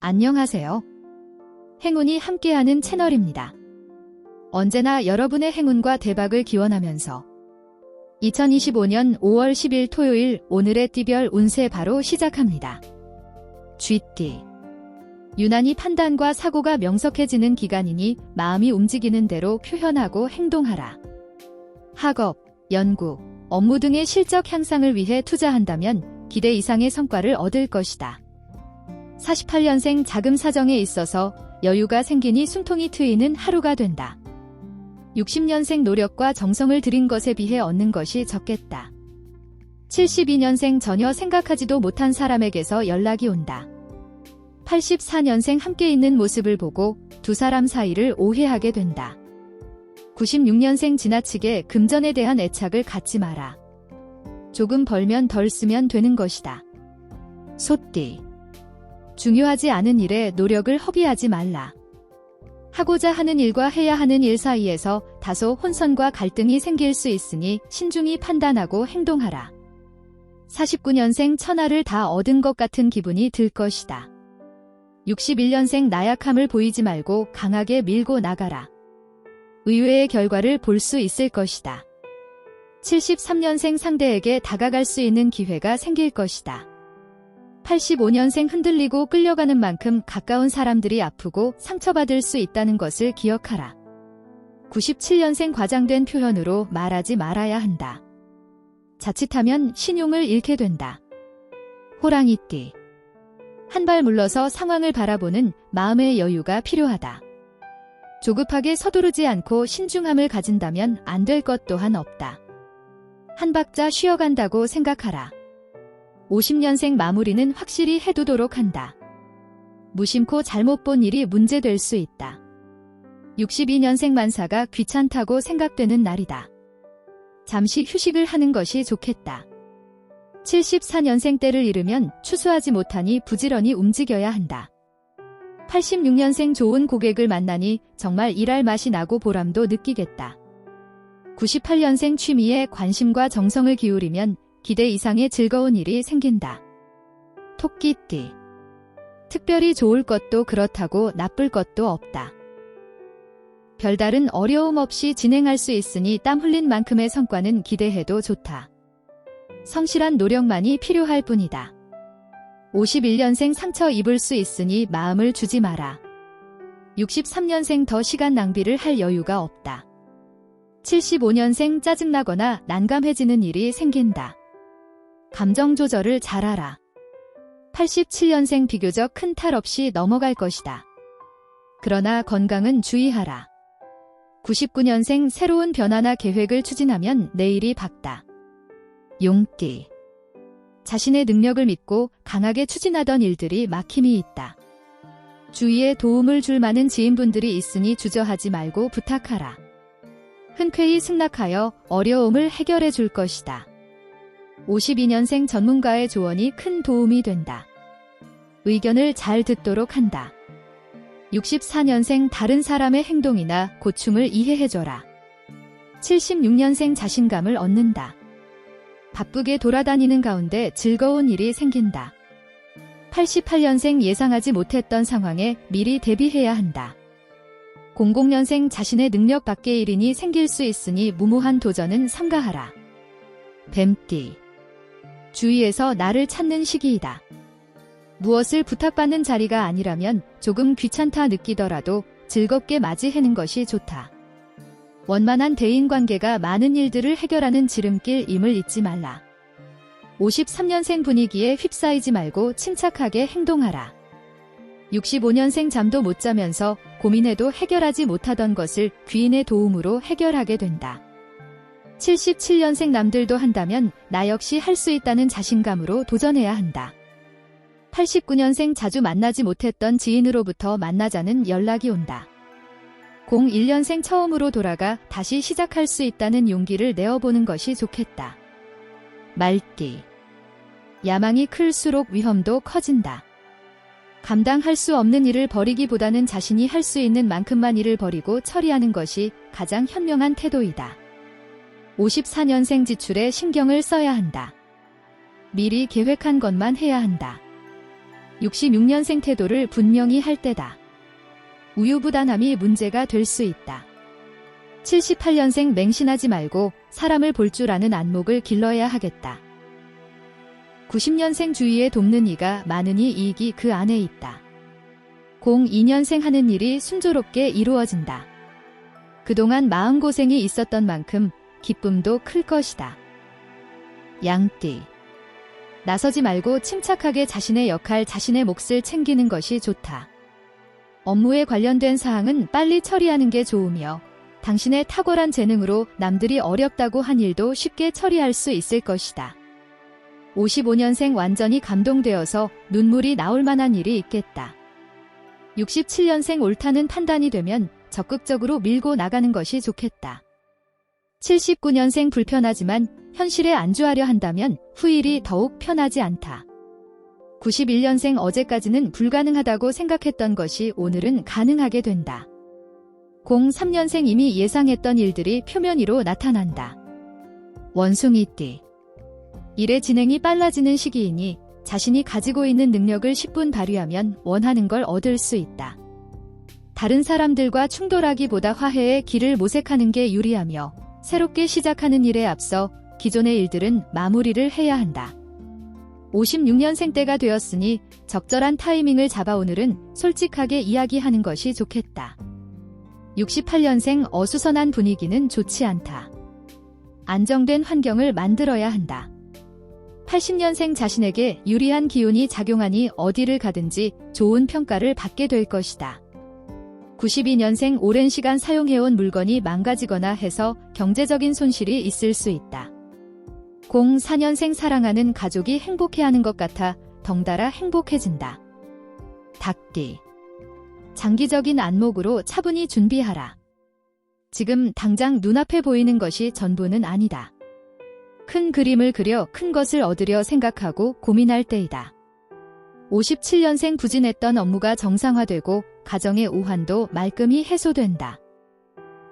안녕하세요. 행운이 함께하는 채널입니다. 언제나 여러분의 행운과 대박을 기원하면서 2025년 5월 10일 토요일 오늘의 띠별 운세 바로 시작합니다. 쥐띠. 유난히 판단과 사고가 명석해지는 기간이니 마음이 움직이는 대로 표현하고 행동하라. 학업, 연구, 업무 등의 실적 향상을 위해 투자한다면 기대 이상의 성과를 얻을 것이다. 48년생 자금 사정에 있어서 여유가 생기니 숨통이 트이는 하루가 된다. 60년생 노력과 정성을 들인 것에 비해 얻는 것이 적겠다. 72년생 전혀 생각하지도 못한 사람에게서 연락이 온다. 84년생 함께 있는 모습을 보고 두 사람 사이를 오해하게 된다. 96년생 지나치게 금전에 대한 애착을 갖지 마라. 조금 벌면 덜 쓰면 되는 것이다. 소띠. 중요하지 않은 일에 노력을 허비하지 말라. 하고자 하는 일과 해야 하는 일 사이에서 다소 혼선과 갈등이 생길 수 있으니 신중히 판단하고 행동하라. 49년생 천하를 다 얻은 것 같은 기분이 들 것이다. 61년생 나약함을 보이지 말고 강하게 밀고 나가라. 의외의 결과를 볼 수 있을 것이다. 73년생 상대에게 다가갈 수 있는 기회가 생길 것이다. 85년생 흔들리고 끌려가는 만큼 가까운 사람들이 아프고 상처받을 수 있다는 것을 기억하라. 97년생 과장된 표현으로 말하지 말아야 한다. 자칫하면 신용을 잃게 된다. 호랑이띠. 한 발 물러서 상황을 바라보는 마음의 여유가 필요하다. 조급하게 서두르지 않고 신중함을 가진다면 안 될 것 또한 없다. 한 박자 쉬어간다고 생각하라. 50년생 마무리는 확실히 해두도록 한다. 무심코 잘못 본 일이 문제될 수 있다. 62년생 만사가 귀찮다고 생각되는 날이다. 잠시 휴식을 하는 것이 좋겠다. 74년생 때를 잃으면 추수하지 못하니 부지런히 움직여야 한다. 86년생 좋은 고객을 만나니 정말 일할 맛이 나고 보람도 느끼겠다. 98년생 취미에 관심과 정성을 기울이면 기대 이상의 즐거운 일이 생긴다. 토끼띠. 특별히 좋을 것도 그렇다고 나쁠 것도 없다. 별다른 어려움 없이 진행할 수 있으니 땀 흘린 만큼의 성과는 기대해도 좋다. 성실한 노력만이 필요할 뿐이다. 51년생 상처 입을 수 있으니 마음을 주지 마라. 63년생 더 시간 낭비를 할 여유가 없다. 75년생 짜증나거나 난감해지는 일이 생긴다. 감정 조절을 잘하라. 87년생 비교적 큰 탈 없이 넘어갈 것이다. 그러나 건강은 주의하라. 99년생 새로운 변화나 계획을 추진하면 내일이 밝다. 용띠. 자신의 능력을 믿고 강하게 추진하던 일들이 막힘이 있다. 주위에 도움을 줄 많은 지인분들이 있으니 주저하지 말고 부탁하라. 흔쾌히 승낙하여 어려움을 해결해 줄 것이다. 52년생 전문가의 조언이 큰 도움이 된다. 의견을 잘 듣도록 한다. 64년생 다른 사람의 행동이나 고충을 이해해줘라. 76년생 자신감을 얻는다. 바쁘게 돌아다니는 가운데 즐거운 일이 생긴다. 88년생 예상하지 못했던 상황에 미리 대비해야 한다. 00년생 자신의 능력 밖의 일인이 생길 수 있으니 무모한 도전은 삼가하라. 뱀띠. 주위에서 나를 찾는 시기이다. 무엇을 부탁받는 자리가 아니라면 조금 귀찮다 느끼더라도 즐겁게 맞이하는 것이 좋다. 원만한 대인관계가 많은 일들을 해결하는 지름길임을 잊지 말라. 53년생 분위기에 휩싸이지 말고 침착하게 행동하라. 65년생 잠도 못 자면서 고민해도 해결하지 못하던 것을 귀인의 도움으로 해결하게 된다. 77년생 남들도 한다면 나 역시 할 수 있다는 자신감으로 도전해야 한다. 89년생 자주 만나지 못했던 지인으로부터 만나자는 연락이 온다. 01년생 처음으로 돌아가 다시 시작할 수 있다는 용기를 내어보는 것이 좋겠다. 말띠. 야망이 클수록 위험도 커진다. 감당할 수 없는 일을 벌이기보다는 자신이 할 수 있는 만큼만 일을 벌이고 처리하는 것이 가장 현명한 태도이다. 54년생 지출에 신경을 써야 한다. 미리 계획한 것만 해야 한다. 66년생 태도를 분명히 할 때다. 우유부단함이 문제가 될 수 있다. 78년생 맹신하지 말고 사람을 볼 줄 아는 안목을 길러야 하겠다. 90년생 주위에 돕는 이가 많으니 이익이 그 안에 있다. 02년생 하는 일이 순조롭게 이루어진다. 그동안 마음고생이 있었던 만큼 기쁨도 클 것이다. 양띠. 나서지 말고 침착하게 자신의 역할, 자신의 몫을 챙기는 것이 좋다. 업무에 관련된 사항은 빨리 처리하는 게 좋으며 당신의 탁월한 재능으로 남들이 어렵다고 한 일도 쉽게 처리할 수 있을 것이다. 55년생 완전히 감동되어서 눈물이 나올 만한 일이 있겠다. 67년생 옳다는 판단이 되면 적극적으로 밀고 나가는 것이 좋겠다. 79년생 불편하지만 현실에 안주하려 한다면 후일이 더욱 편하지 않다. 91년생 어제까지는 불가능하다고 생각했던 것이 오늘은 가능하게 된다. 03년생 이미 예상했던 일들이 표면 위로 나타난다. 원숭이띠. 일의 진행이 빨라지는 시기이니 자신이 가지고 있는 능력을 10분 발휘하면 원하는 걸 얻을 수 있다. 다른 사람들과 충돌하기보다 화해의 길을 모색하는 게 유리하며 새롭게 시작하는 일에 앞서 기존의 일들은 마무리를 해야 한다. 56년생 때가 되었으니 적절한 타이밍을 잡아 오늘은 솔직하게 이야기하는 것이 좋겠다. 68년생 어수선한 분위기는 좋지 않다. 안정된 환경을 만들어야 한다. 80년생 자신에게 유리한 기운이 작용하니 어디를 가든지 좋은 평가를 받게 될 것이다. 92년생 오랜 시간 사용해온 물건이 망가지거나 해서 경제적인 손실이 있을 수 있다. 04년생 사랑하는 가족이 행복해하는 것 같아 덩달아 행복해진다. 닭띠. 장기적인 안목으로 차분히 준비하라. 지금 당장 눈앞에 보이는 것이 전부는 아니다. 큰 그림을 그려 큰 것을 얻으려 생각하고 고민할 때이다. 57년생 부진했던 업무가 정상화되고 가정의 오한도 말끔히 해소된다.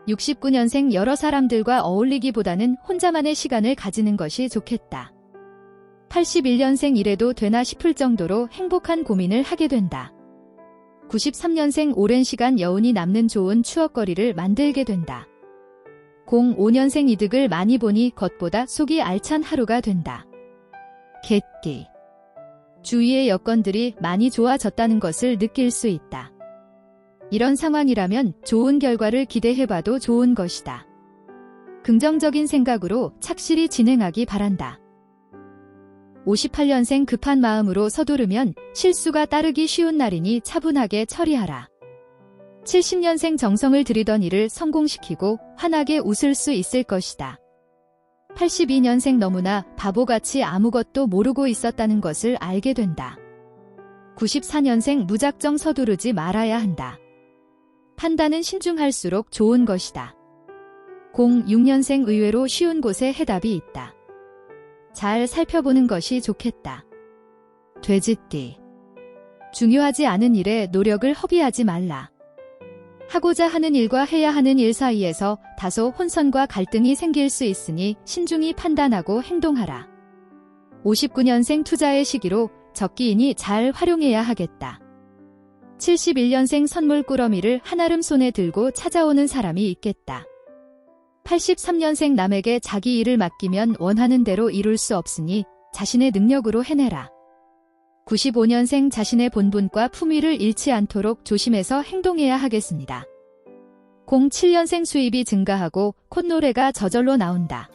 69년생 여러 사람들과 어울리기보다는 혼자만의 시간을 가지는 것이 좋겠다. 81년생 이래도 되나 싶을 정도로 행복한 고민을 하게 된다. 93년생 오랜 시간 여운이 남는 좋은 추억거리를 만들게 된다. 05년생 이득을 많이 보니 겉보다 속이 알찬 하루가 된다. 개띠. 주위의 여건들이 많이 좋아졌다는 것을 느낄 수 있다. 이런 상황이라면 좋은 결과를 기대해봐도 좋은 것이다. 긍정적인 생각으로 착실히 진행하기 바란다. 58년생 급한 마음으로 서두르면 실수가 따르기 쉬운 날이니 차분하게 처리하라. 70년생 정성을 들이던 일을 성공시키고 환하게 웃을 수 있을 것이다. 82년생 너무나 바보같이 아무것도 모르고 있었다는 것을 알게 된다. 94년생 무작정 서두르지 말아야 한다. 판단은 신중할수록 좋은 것이다. 06년생 의외로 쉬운 곳에 해답이 있다. 잘 살펴보는 것이 좋겠다. 돼지띠. 중요하지 않은 일에 노력을 허비하지 말라. 하고자 하는 일과 해야 하는 일 사이에서 다소 혼선과 갈등이 생길 수 있으니 신중히 판단하고 행동하라. 59년생 투자의 시기로 적기이니 잘 활용해야 하겠다. 71년생 선물 꾸러미를 한아름 손에 들고 찾아오는 사람이 있겠다. 83년생 남에게 자기 일을 맡기면 원하는 대로 이룰 수 없으니 자신의 능력으로 해내라. 95년생 자신의 본분과 품위를 잃지 않도록 조심해서 행동해야 하겠습니다. 07년생 수입이 증가하고 콧노래가 저절로 나온다.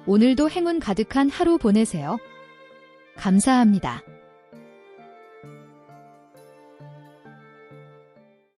오늘도 행운 가득한 하루 보내세요. 감사합니다.